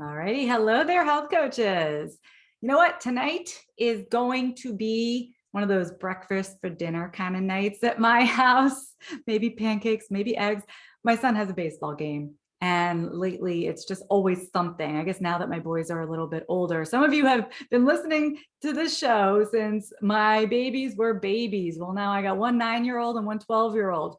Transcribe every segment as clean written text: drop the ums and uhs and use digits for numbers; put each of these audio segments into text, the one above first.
Alrighty, hello there, health coaches. You know what? Tonight is going to be one of those breakfast for dinner kind of nights at my house. Maybe pancakes, maybe eggs. My son has a baseball game, and lately it's just always something. I guess now that my boys are a little bit older, some of you have been listening to this show since my babies were babies. Well, now I got one 9-year-old and one 12-year-old.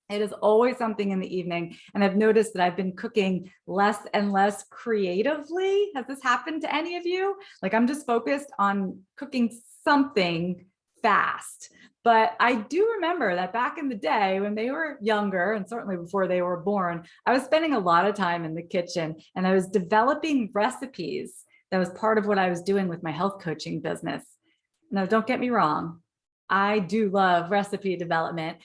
It is always something in the evening. And I've noticed that I've been cooking less and less creatively. Has this happened to any of you? Like I'm just focused on cooking something fast. But I do remember that back in the day when they were younger, and certainly before they were born, I was spending a lot of time in the kitchen and I was developing recipes. That was part of what I was doing with my health coaching business. Now, don't get me wrong. I do love recipe development.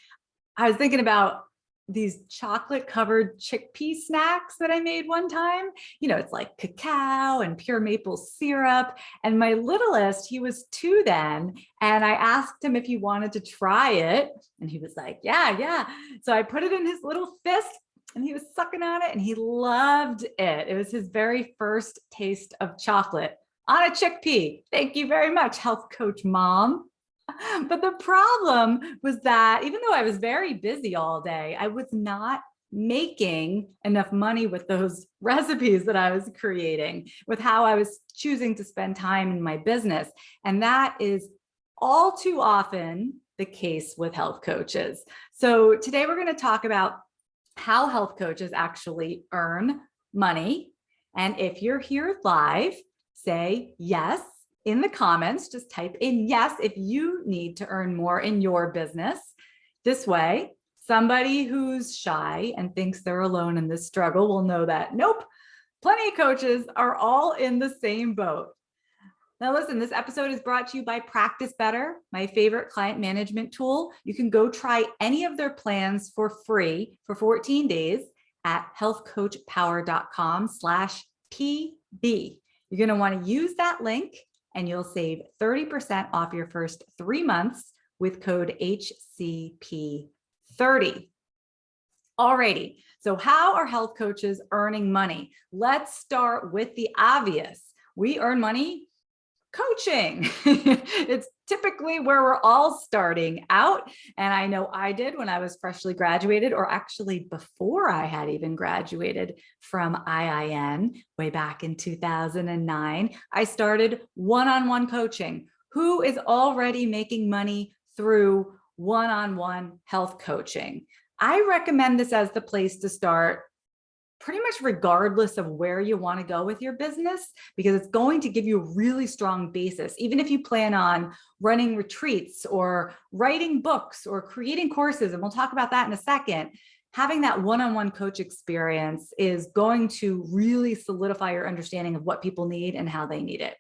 I was thinking about these chocolate covered chickpea snacks that I made one time. You know, it's like cacao and pure maple syrup. And my littlest, he was 2 then. And I asked him if he wanted to try it. And he was like, yeah. So I put it in his little fist and he was sucking on it and he loved it. It was his very first taste of chocolate on a chickpea. Thank you very much, health coach mom. But the problem was that even though I was very busy all day, I was not making enough money with those recipes that I was creating, with how I was choosing to spend time in my business. And that is all too often the case with health coaches. So today we're going to talk about how health coaches actually earn money. And if you're here live, say yes. In the comments, just type in yes if you need to earn more in your business. This way, somebody who's shy and thinks they're alone in this struggle will know that nope, plenty of coaches are all in the same boat. Now listen, this episode is brought to you by Practice Better, my favorite client management tool. You can go try any of their plans for free for 14 days at healthcoachpower.com/PB. You're going to want to use that link and you'll save 30% off your first 3 months with code HCP30. Alrighty, so how are health coaches earning money? Let's start with the obvious. We earn money coaching. It's typically where we're all starting out. And I know I did when I was freshly graduated, or actually before I had even graduated from IIN way back in 2009. I started one-on-one coaching. Who is already making money through one-on-one health coaching? I recommend this as the place to start, pretty much regardless of where you want to go with your business, because it's going to give you a really strong basis. Even if you plan on running retreats or writing books or creating courses, and we'll talk about that in a second, having that one-on-one coach experience is going to really solidify your understanding of what people need and how they need it.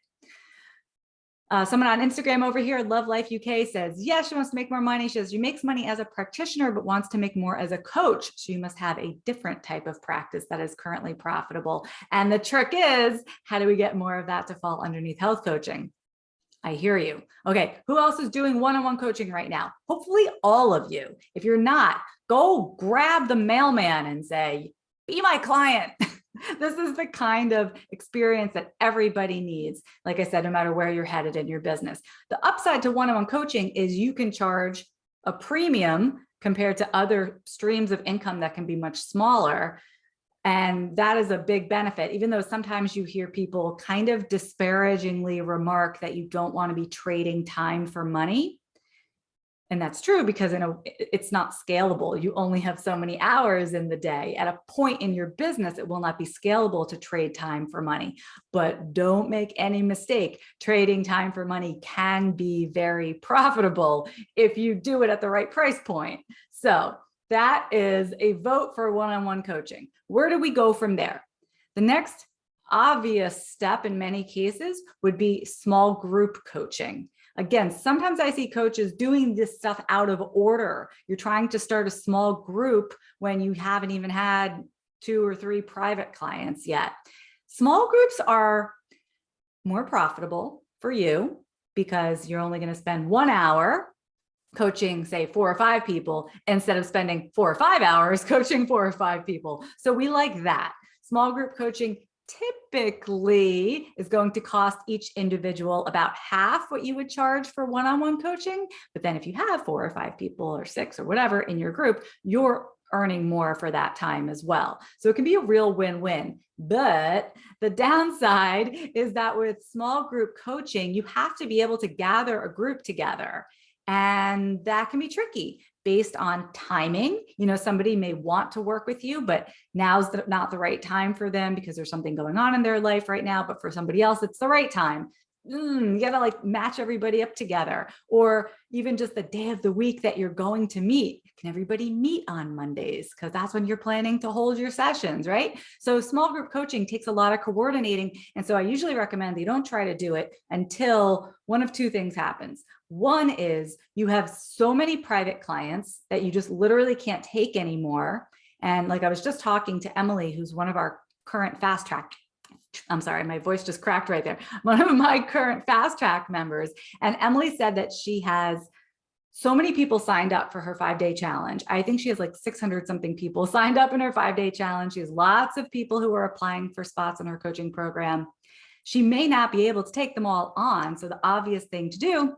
Someone on Instagram over here, Love Life UK, says, yes, she wants to make more money. She says she makes money as a practitioner, but wants to make more as a coach. So you must have a different type of practice that is currently profitable. And the trick is, how do we get more of that to fall underneath health coaching? I hear you. Okay, who else is doing one-on-one coaching right now? Hopefully all of you. If you're not, go grab the mailman and say, be my client. This is the kind of experience that everybody needs. Like I said, no matter where you're headed in your business. The upside to one-on-one coaching is you can charge a premium compared to other streams of income that can be much smaller. And that is a big benefit, even though sometimes you hear people kind of disparagingly remark that you don't want to be trading time for money. And that's true because it's not scalable. You only have so many hours in the day. At a point in your business, it will not be scalable to trade time for money. But don't make any mistake, trading time for money can be very profitable if you do it at the right price point. So that is a vote for one-on-one coaching. Where do we go from there? The next obvious step in many cases would be small group coaching. Again, sometimes I see coaches doing this stuff out of order. You're trying to start a small group when you haven't even had 2 or 3 private clients yet. Small groups are more profitable for you because you're only going to spend 1 hour coaching, say 4 or 5 people, instead of spending 4 or 5 hours coaching 4 or 5 people. So we like that. Small group coaching typically is going to cost each individual about half what you would charge for one-on-one coaching. But then if you have 4 or 5 people or 6 or whatever in your group, you're earning more for that time as well. So it can be a real win-win. But the downside is that with small group coaching, you have to be able to gather a group together. And that can be tricky based on timing. Somebody may want to work with you, but now's not the right time for them because there's something going on in their life right now. But for somebody else, it's the right time. You gotta like match everybody up together, or even just the day of the week that you're going to meet. Can everybody meet on Mondays? Because that's when you're planning to hold your sessions, right? So small group coaching takes a lot of coordinating. And so I usually recommend that you don't try to do it until one of 2 things happens. One is you have so many private clients that you just literally can't take anymore. And like I was just talking to Emily, who's one of our current fast track. I'm sorry, my voice just cracked right there. One of my current fast track members. And Emily said that she has so many people signed up for her 5-day challenge. I think she has like 600 something people signed up in her 5-day challenge. She has lots of people who are applying for spots in her coaching program. She may not be able to take them all on. So the obvious thing to do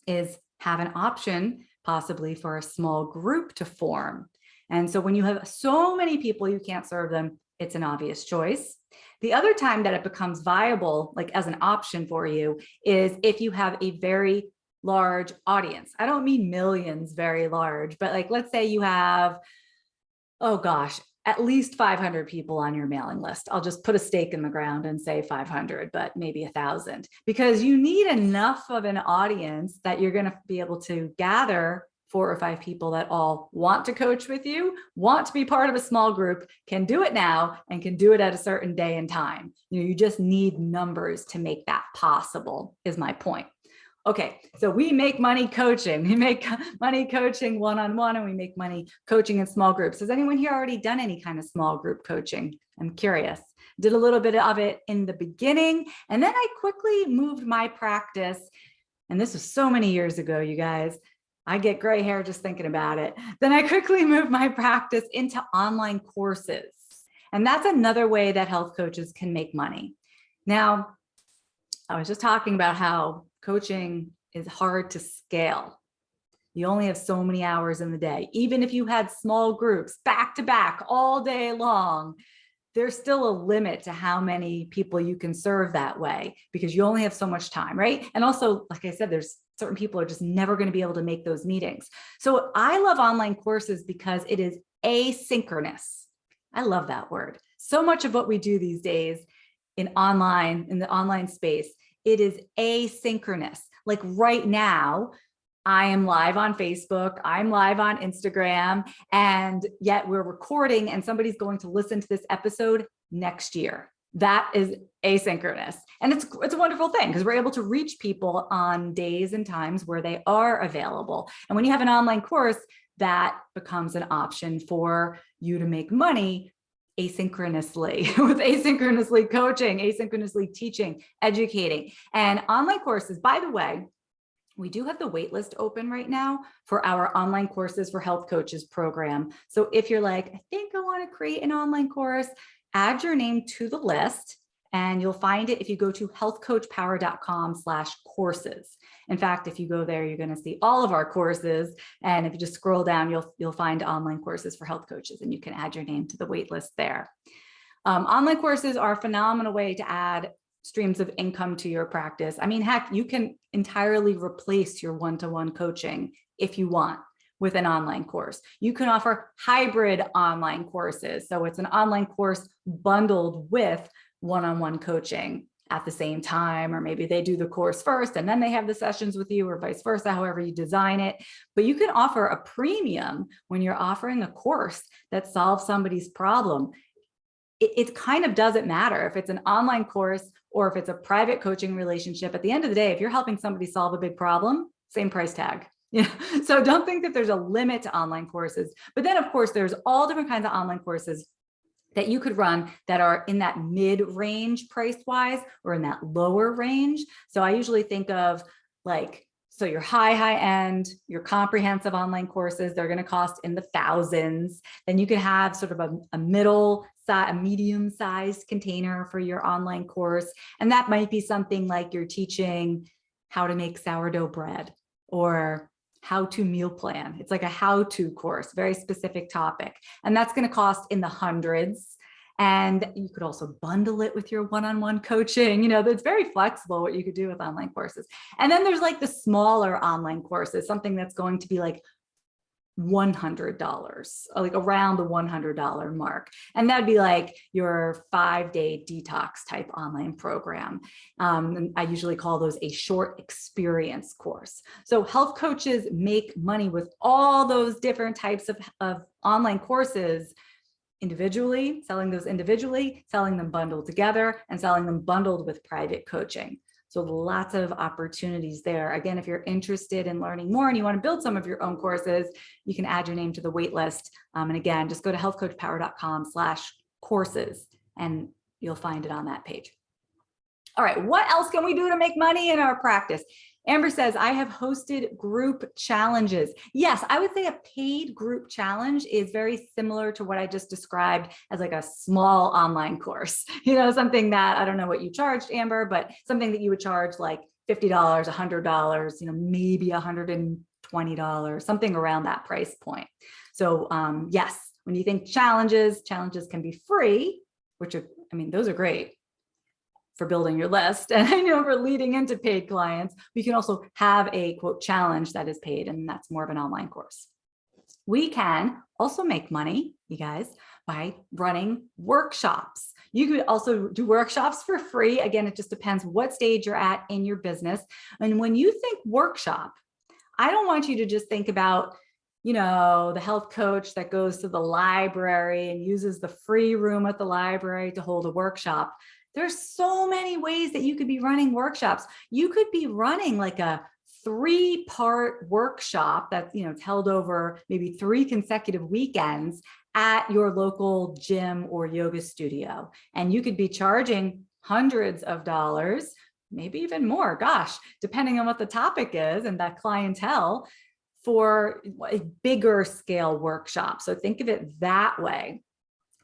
is have an option possibly for a small group to form. And so when you have so many people, you can't serve them, it's an obvious choice. The other time that it becomes viable, like as an option for you, is if you have a very large audience. I don't mean millions, very large, but like, let's say you have, oh gosh, at least 500 people on your mailing list. I'll just put a stake in the ground and say 500, but maybe 1,000, because you need enough of an audience that you're going to be able to gather 4 or 5 people that all want to coach with you, want to be part of a small group, can do it now, and can do it at a certain day and time. You just need numbers to make that possible, is my point. Okay, so we make money coaching. We make money coaching one-on-one, and we make money coaching in small groups. Has anyone here already done any kind of small group coaching? I'm curious. Did a little bit of it in the beginning, and then I quickly moved my practice. And this was so many years ago, you guys. I get gray hair just thinking about it. Then I quickly moved my practice into online courses. And that's another way that health coaches can make money. Now, I was just talking about how coaching is hard to scale. You only have so many hours in the day. Even if you had small groups back to back all day long, there's still a limit to how many people you can serve that way because you only have so much time, right? And also, like I said, there's certain people are just never going to be able to make those meetings. So I love online courses because it is asynchronous. I love that word. So much of what we do these days in the online space, it is asynchronous. Like right now, I am live on Facebook, I'm live on Instagram, and yet we're recording and somebody's going to listen to this episode next year. That is asynchronous. And it's a wonderful thing because we're able to reach people on days and times where they are available. And when you have an online course, that becomes an option for you to make money asynchronously with asynchronously coaching, asynchronously teaching, educating. And online courses, by the way, we do have the waitlist open right now for our online courses for health coaches program. So if you're like, I think I want to create an online course, add your name to the list and you'll find it if you go to healthcoachpower.com/courses. In fact, if you go there, you're going to see all of our courses. And if you just scroll down, you'll find online courses for health coaches and you can add your name to the waitlist there. Online courses are a phenomenal way to add streams of income to your practice. I mean, heck, you can entirely replace your one-to-one coaching if you want with an online course. You can offer hybrid online courses. So it's an online course bundled with one-on-one coaching at the same time, or maybe they do the course first and then they have the sessions with you, or vice versa, however you design it. But you can offer a premium when you're offering a course that solves somebody's problem. It kind of doesn't matter if it's an online course or if it's a private coaching relationship. At the end of the day, if you're helping somebody solve a big problem, same price tag. So don't think that there's a limit to online courses. But then, of course, there's all different kinds of online courses that you could run that are in that mid-range price-wise or in that lower range. So I usually think of so your high end, your comprehensive online courses, they're going to cost in the thousands. Then you can have sort of a middle a medium-sized container for your online course. And that might be something like you're teaching how to make sourdough bread or how to meal plan. It's like a how-to course, very specific topic. And that's going to cost in the hundreds. And you could also bundle it with your one-on-one coaching. You know, it's very flexible what you could do with online courses. And then there's like the smaller online courses, something that's going to be like $100, like around the $100 mark. And that'd be like your 5-day detox type online program. And I usually call those a short experience course. So health coaches make money with all those different types of online courses individually, selling those individually, selling them bundled together, and selling them bundled with private coaching. So lots of opportunities there. Again, if you're interested in learning more and you want to build some of your own courses, you can add your name to the wait list. And again, just go to healthcoachpower.com/courses and you'll find it on that page. All right, what else can we do to make money in our practice? Amber says, I have hosted group challenges. Yes, I would say a paid group challenge is very similar to what I just described as like a small online course. You know, something that, I don't know what you charged, Amber, but something that you would charge like $50, $100, you know, maybe $120, something around that price point. So yes, when you think challenges can be free, which are, I mean, those are great for building your list. And I know for leading into paid clients, we can also have a quote challenge that is paid, and that's more of an online course. We can also make money, you guys, by running workshops. You could also do workshops for free. Again, it just depends what stage you're at in your business. And when you think workshop, I don't want you to just think about, you know, the health coach that goes to the library and uses the free room at the library to hold a workshop. There's so many ways that you could be running workshops. You could be running like a 3-part workshop that's, you know, it's held over maybe 3 consecutive weekends at your local gym or yoga studio. And you could be charging hundreds of dollars, maybe even more, gosh, depending on what the topic is and that clientele, for a bigger scale workshop. So think of it that way.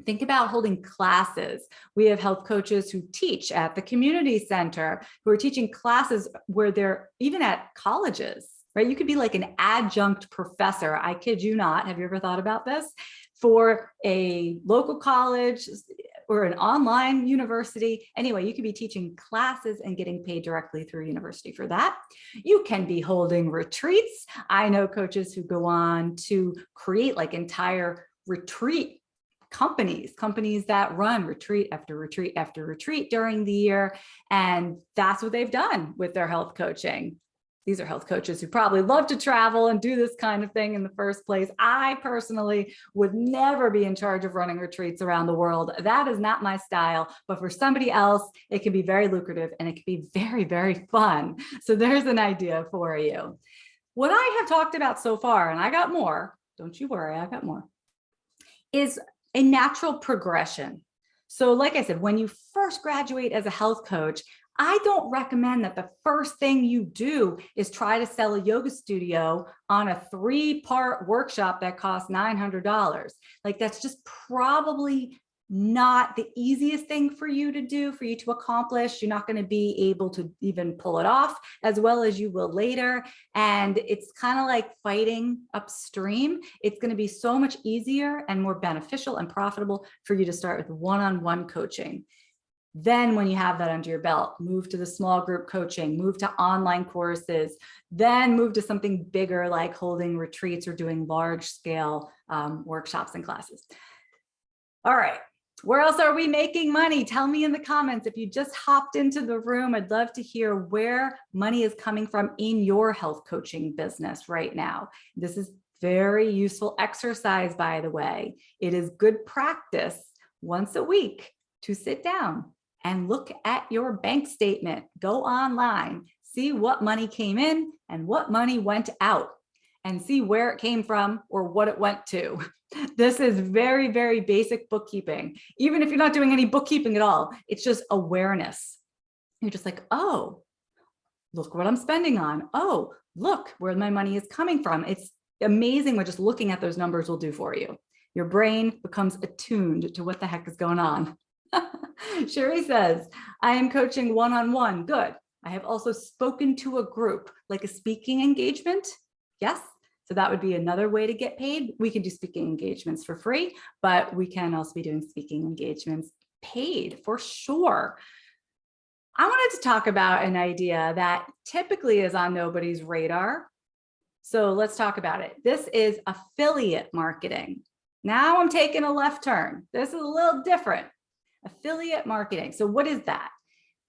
Think about holding classes. We have health coaches who teach at the community center, who are teaching classes where they're even at colleges, right? You could be like an adjunct professor. I kid you not. Have you ever thought about this? For a local college or an online university. Anyway, you could be teaching classes and getting paid directly through university for that. You can be holding retreats. I know coaches who go on to create like entire retreat companies that run retreat after retreat after retreat during the year. And that's what they've done with their health coaching. These are health coaches who probably love to travel and do this kind of thing in the first place. I personally would never be in charge of running retreats around the world. That is not my style, but for somebody else, it can be very lucrative and it can be very, very fun. So there's an idea for you. What I have talked about so far, and I got more, don't you worry, I got more, is a natural progression. So like I said, when you first graduate as a health coach, I don't recommend that the first thing you do is try to sell a yoga studio on a 3-part workshop that costs $900. Like that's just probably not the easiest thing for you to do, for you to accomplish. You're not going to be able to even pull it off as well as you will later. And it's kind of like fighting upstream. It's going to be so much easier and more beneficial and profitable for you to start with one-on-one coaching. Then when you have that under your belt, move to the small group coaching, move to online courses, then move to something bigger like holding retreats or doing large scale workshops and classes. All right. Where else are we making money? Tell me in the comments. If you just hopped into the room, I'd love to hear where money is coming from in your health coaching business right now. This is very useful exercise, by the way. It is good practice once a week to sit down and look at your bank statement. Go online, see what money came in and what money went out, and see where it came from or what it went to. This is very, very basic bookkeeping. Even if you're not doing any bookkeeping at all, it's just awareness. You're just like, oh, look what I'm spending on. Oh, look where my money is coming from. It's amazing what just looking at those numbers will do for you. Your brain becomes attuned to what the heck is going on. Sherry says, I am coaching one-on-one. Good. I have also spoken to a group, like a speaking engagement. Yes. So that would be another way to get paid. We can do speaking engagements for free, but we can also be doing speaking engagements paid for sure. I wanted to talk about an idea that typically is on nobody's radar. So let's talk about it. This is affiliate marketing. Now I'm taking a left turn. This is a little different. Affiliate marketing. So what is that?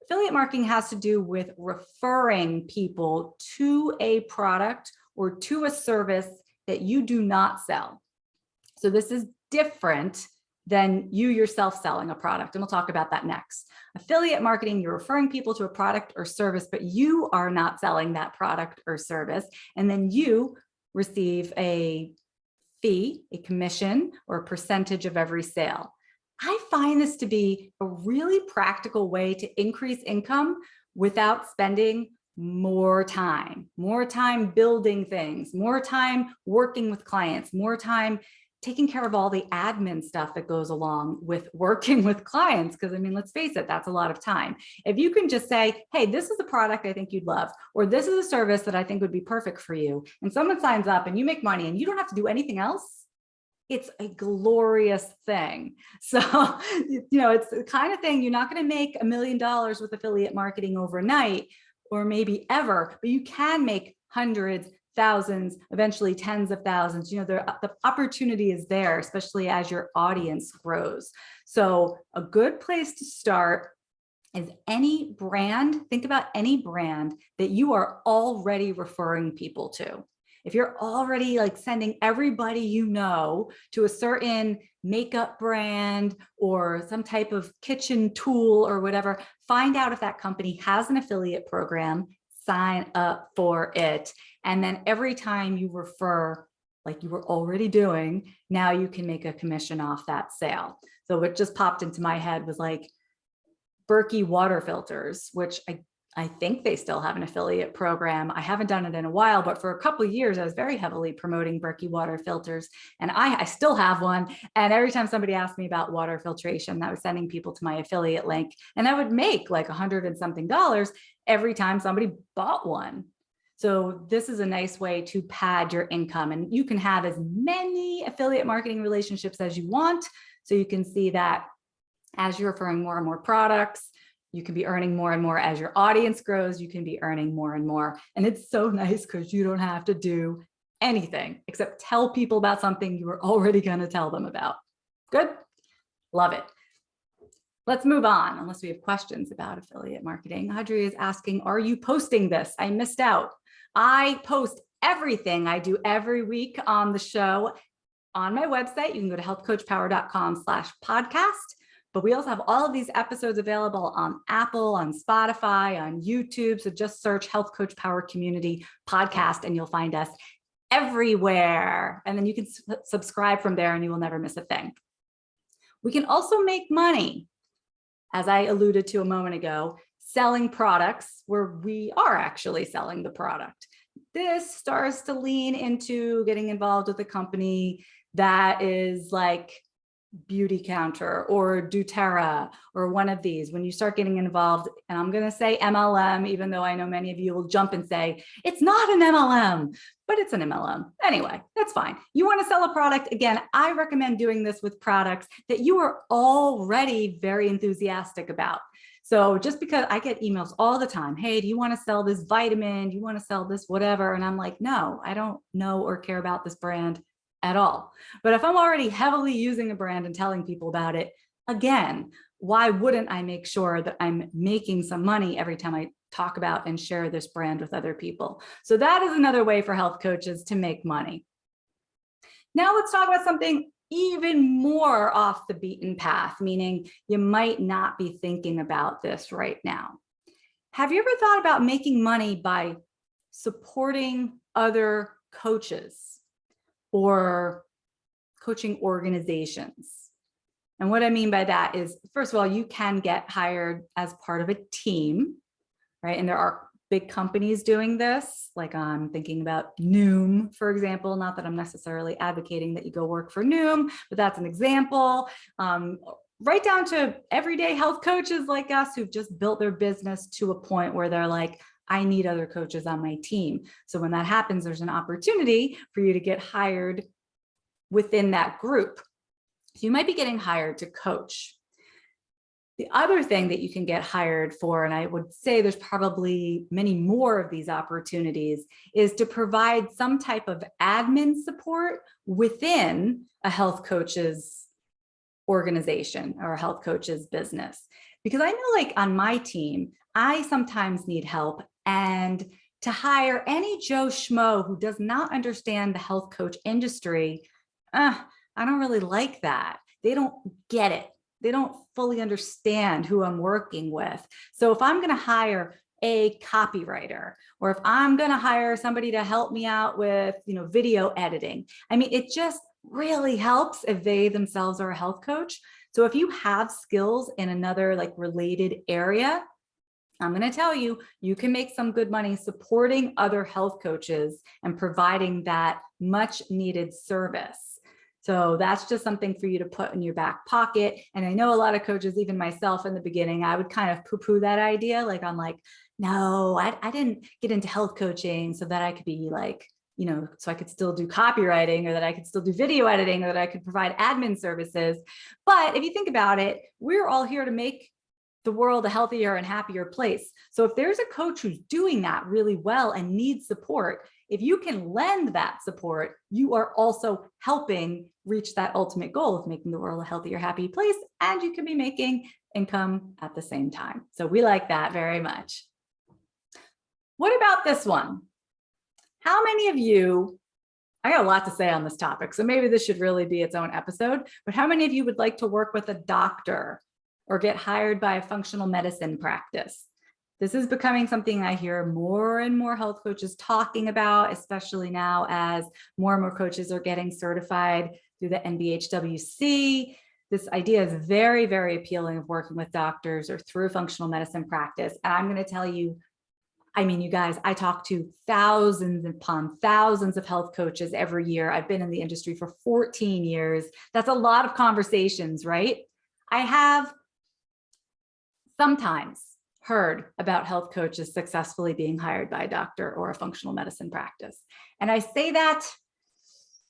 Affiliate marketing has to do with referring people to a product or to a service that you do not sell. So this is different than you yourself selling a product. And we'll talk about that next. Affiliate marketing, you're referring people to a product or service, but you are not selling that product or service. And then you receive a fee, a commission, or a percentage of every sale. I find this to be a really practical way to increase income without spending more time building things, more time working with clients, more time taking care of all the admin stuff that goes along with working with clients. Because I mean, let's face it, that's a lot of time. If you can just say, hey, this is a product I think you'd love, or this is a service that I think would be perfect for you, and someone signs up and you make money and you don't have to do anything else, it's a glorious thing. So, it's the kind of thing you're not going to make $1 million with affiliate marketing overnight, or maybe ever, but you can make hundreds, thousands, eventually tens of thousands. The opportunity is there, especially as your audience grows. So a good place to start is any brand. Think about any brand that you are already referring people to. If you're already like sending everybody you know to a certain makeup brand or some type of kitchen tool or whatever, find out if that company has an affiliate program, sign up for it. And then every time you refer, like you were already doing, now you can make a commission off that sale. So what just popped into my head was like Berkey water filters, which I think they still have an affiliate program. I haven't done it in a while, but for a couple of years, I was very heavily promoting Berkey water filters, and I still have one. And every time somebody asked me about water filtration, I was sending people to my affiliate link, and I would make like $100 and something every time somebody bought one. So this is a nice way to pad your income, and you can have as many affiliate marketing relationships as you want. So you can see that as you're referring more and more products, you can be earning more and more. As your audience grows, you can be earning more and more. And it's so nice because you don't have to do anything except tell people about something you were already going to tell them about. Good? Love it. Let's move on, unless we have questions about affiliate marketing. Audrey is asking, are you posting this? I missed out. I post everything I do every week on the show on my website. You can go to healthcoachpower.com/podcast. But we also have all of these episodes available on Apple, on Spotify, on YouTube. So just search Health Coach Power Community Podcast and you'll find us everywhere. And then you can subscribe from there and you will never miss a thing. We can also make money, as I alluded to a moment ago, selling products where we are actually selling the product. This starts to lean into getting involved with a company that is like Beauty Counter or doTERRA or one of these. When you start getting involved, and I'm going to say MLM, even though I know many of you will jump and say it's not an MLM, but it's an MLM. Anyway, that's fine. You want to sell a product. Again, I recommend doing this with products that you are already very enthusiastic about. So just because I get emails all the time, hey, do you want to sell this vitamin? Do you want to sell this whatever? And I'm like, no, I don't know or care about this brand at all. But if I'm already heavily using a brand and telling people about it, again, why wouldn't I make sure that I'm making some money every time I talk about and share this brand with other people? So that is another way for health coaches to make money. Now let's talk about something even more off the beaten path, meaning you might not be thinking about this right now. Have you ever thought about making money by supporting other coaches or coaching organizations? And what I mean by that is, first of all, you can get hired as part of a team, right? And there are big companies doing this. Like I'm thinking about Noom, for example, not that I'm necessarily advocating that you go work for Noom, but that's an example. Right down to everyday health coaches like us who've just built their business to a point where they're like, I need other coaches on my team. So when that happens, there's an opportunity for you to get hired within that group. So you might be getting hired to coach. The other thing that you can get hired for, and I would say there's probably many more of these opportunities, is to provide some type of admin support within a health coach's organization or a health coach's business. Because I know, like on my team, I sometimes need help, and to hire any Joe Schmo who does not understand the health coach industry, I don't really like that. They don't get it. They don't fully understand who I'm working with. So if I'm going to hire a copywriter, or if I'm going to hire somebody to help me out with, video editing, I mean, it just really helps if they themselves are a health coach. So if you have skills in another like related area, I'm going to tell you, you can make some good money supporting other health coaches and providing that much needed service. So that's just something for you to put in your back pocket. And I know a lot of coaches, even myself in the beginning, I would kind of poo-poo that idea. Like I'm like, no, I didn't get into health coaching so that I could be like, so I could still do copywriting, or that I could still do video editing, or that I could provide admin services. But if you think about it, we're all here to make the world a healthier and happier place. So if there's a coach who's doing that really well and needs support, if you can lend that support, you are also helping reach that ultimate goal of making the world a healthier, happy place, and you can be making income at the same time. So we like that very much. What about this one? How many of you, I got a lot to say on this topic, so maybe this should really be its own episode, but how many of you would like to work with a doctor or get hired by a functional medicine practice? This is becoming something I hear more and more health coaches talking about, especially now as more and more coaches are getting certified through the NBHWC. This idea is very, very appealing of working with doctors or through functional medicine practice. And I'm going to tell you, I mean, you guys, I talk to thousands upon thousands of health coaches every year. I've been in the industry for 14 years. That's a lot of conversations, right? I have sometimes heard about health coaches successfully being hired by a doctor or a functional medicine practice. And I say that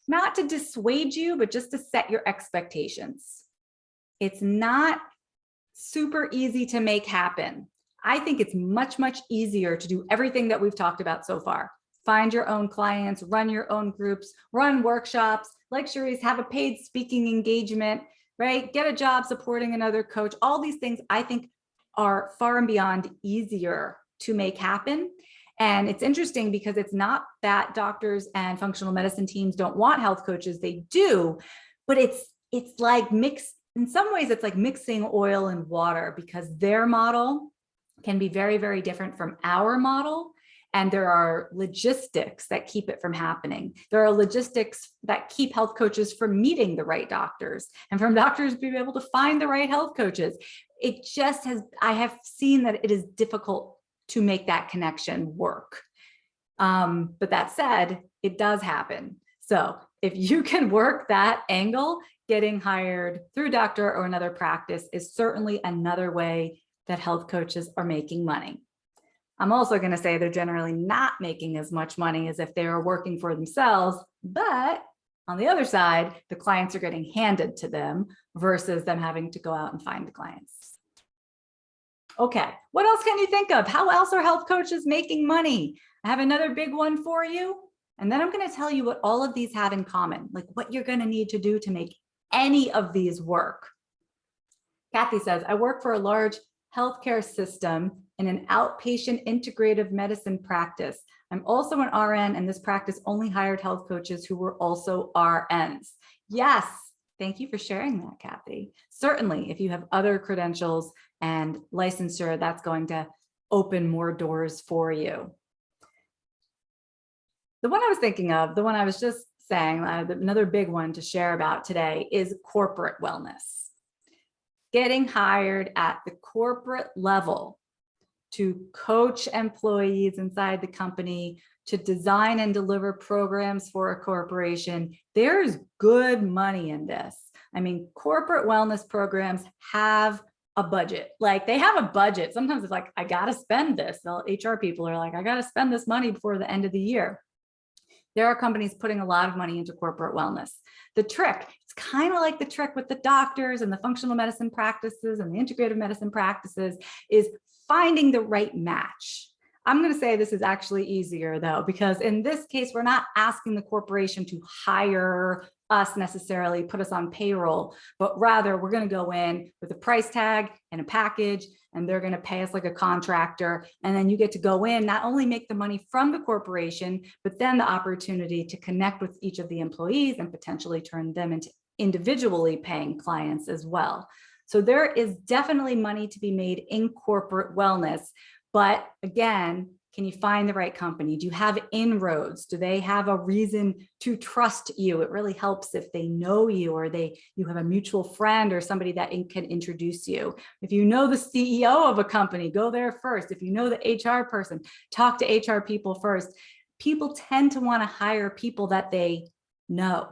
not to dissuade you, but just to set your expectations. It's not super easy to make happen. I think it's much, much easier to do everything that we've talked about so far. Find your own clients, run your own groups, run workshops, like Cherise, have a paid speaking engagement, right? Get a job supporting another coach. All these things I think are far and beyond easier to make happen. And it's interesting because it's not that doctors and functional medicine teams don't want health coaches, they do, but it's like in some ways it's like mixing oil and water, because their model can be very, very different from our model. And there are logistics that keep it from happening. There are logistics that keep health coaches from meeting the right doctors, and from doctors being able to find the right health coaches. It just I have seen that it is difficult to make that connection work. But that said, it does happen. So if you can work that angle, getting hired through a doctor or another practice is certainly another way that health coaches are making money. I'm also going to say they're generally not making as much money as if they are working for themselves, but on the other side, the clients are getting handed to them versus them having to go out and find the clients. Okay, what else can you think of? How else are health coaches making money? I have another big one for you. And then I'm going to tell you what all of these have in common, like what you're going to need to do to make any of these work. Kathy says, I work for a large healthcare system in an outpatient integrative medicine practice. I'm also an RN, and this practice only hired health coaches who were also RNs. Yes, thank you for sharing that, Kathy. Certainly, if you have other credentials and licensure, that's going to open more doors for you. The one I was thinking of, the one I was just saying, another big one to share about today is corporate wellness. Getting hired at the corporate level to coach employees inside the company, to design and deliver programs for a corporation. There's good money in this. I mean, corporate wellness programs have a budget. Like they have a budget. Sometimes it's like, I got to spend this. The HR people are like, I got to spend this money before the end of the year. There are companies putting a lot of money into corporate wellness. The trick, it's kind of like the trick with the doctors and the functional medicine practices and the integrative medicine practices, is finding the right match. I'm going to say this is actually easier though, because in this case, we're not asking the corporation to hire us necessarily, put us on payroll, but rather we're going to go in with a price tag and a package, and they're going to pay us like a contractor. And then you get to go in, not only make the money from the corporation, but then the opportunity to connect with each of the employees and potentially turn them into individually paying clients as well. So there is definitely money to be made in corporate wellness. But again, can you find the right company? Do you have inroads? Do they have a reason to trust you? It really helps if they know you, or you have a mutual friend or somebody that can introduce you. If you know the CEO of a company, go there first. If you know the HR person, talk to HR people first. People tend to want to hire people that they know,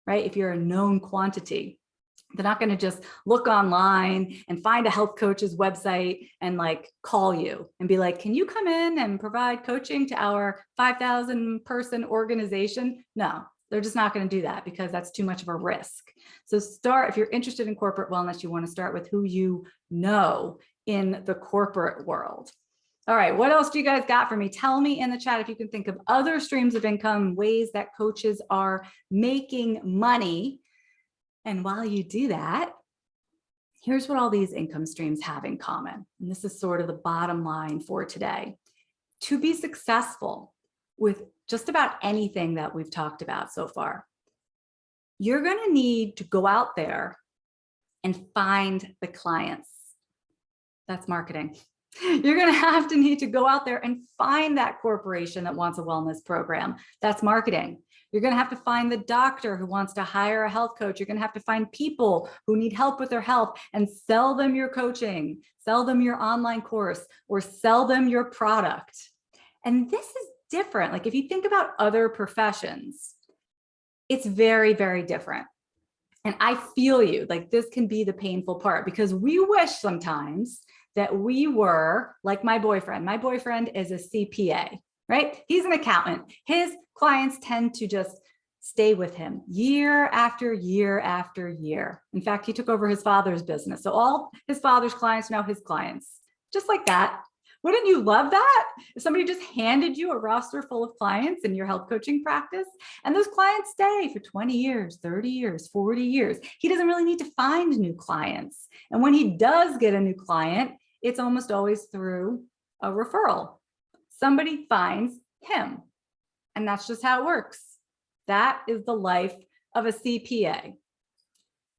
right? If you're a known quantity. They're not going to just look online and find a health coach's website and like call you and be like, can you come in and provide coaching to our 5,000 person organization? No, they're just not going to do that because that's too much of a risk. So if you're interested in corporate wellness, you want to start with who you know in the corporate world. All right, what else do you guys got for me? Tell me in the chat if you can think of other streams of income, ways that coaches are making money. And while you do that, here's what all these income streams have in common. And this is sort of the bottom line for today. To be successful with just about anything that we've talked about so far, you're going to need to go out there and find the clients. That's marketing. You're going to need to go out there and find that corporation that wants a wellness program. That's marketing. You're going to have to find the doctor who wants to hire a health coach. You're going to have to find people who need help with their health and sell them your coaching, sell them your online course, or sell them your product. And this is different. Like if you think about other professions, it's very, very different. And I feel you, like this can be the painful part because we wish sometimes that we were like my boyfriend. My boyfriend is a CPA, right? He's an accountant. His clients tend to just stay with him year after year after year. In fact, he took over his father's business. So all his father's clients are now his clients, just like that. Wouldn't you love that? If somebody just handed you a roster full of clients in your health coaching practice, and those clients stay for 20 years, 30 years, 40 years. He doesn't really need to find new clients. And when he does get a new client, it's almost always through a referral. Somebody finds him. And that's just how it works. That is the life of a CPA.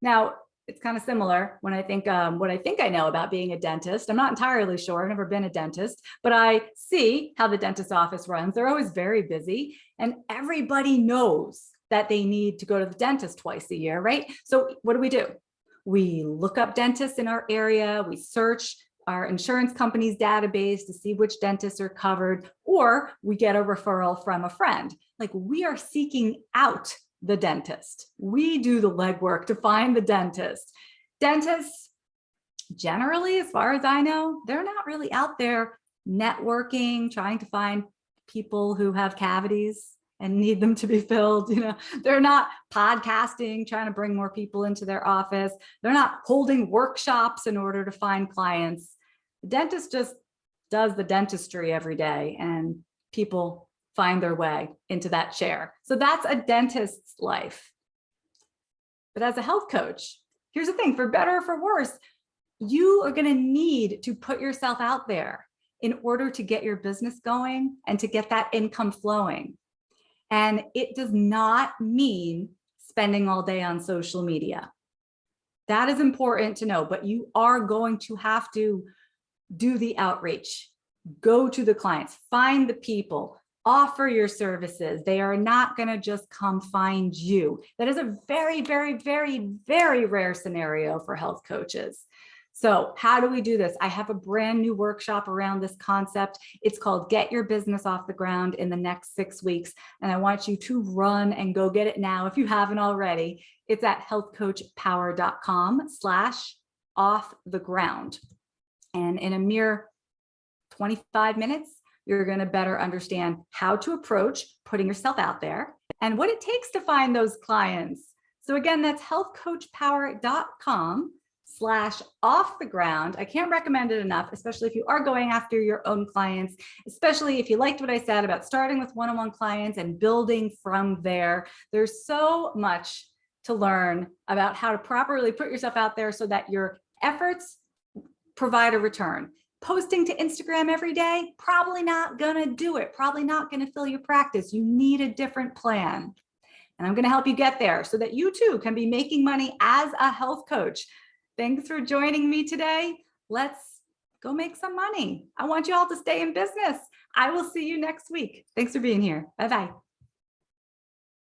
Now, it's kind of similar when I think what I think I know about being a dentist. I'm not entirely sure. I've never been a dentist, but I see how the dentist office runs. They're always very busy, and everybody knows that they need to go to the dentist twice a year, right? So what do? We look up dentists in our area. We search our insurance company's database to see which dentists are covered, or we get a referral from a friend. Like we are seeking out the dentist. We do the legwork to find the dentist. Dentists, generally, as far as I know, they're not really out there networking, trying to find people who have cavities and need them to be filled. You know, they're not podcasting, trying to bring more people into their office. They're not holding workshops in order to find clients. The dentist just does the dentistry every day, and people find their way into that chair. So that's a dentist's life. But as a health coach, here's the thing, for better or for worse, you are going to need to put yourself out there in order to get your business going and to get that income flowing. And it does not mean spending all day on social media. That is important to know, but you are going to have to do the outreach, go to the clients, find the people, offer your services. They are not going to just come find you. That is a very, very, very, very rare scenario for health coaches. So how do we do this? I have a brand new workshop around this concept. It's called Get Your Business Off the Ground in the Next 6 weeks. And I want you to run and go get it now if you haven't already. It's at healthcoachpower.com/offtheground. And in a mere 25 minutes, you're going to better understand how to approach putting yourself out there and what it takes to find those clients. So again, that's healthcoachpower.com/offtheground. I can't recommend it enough, especially if you are going after your own clients, especially if you liked what I said about starting with one-on-one clients and building from there. There's so much to learn about how to properly put yourself out there so that your efforts provide a return. Posting to Instagram every day, probably not gonna do it, probably not gonna fill your practice. You need a different plan. And I'm gonna help you get there so that you too can be making money as a health coach. Thanks for joining me today. Let's go make some money. I want you all to stay in business. I will see you next week. Thanks for being here. Bye-bye.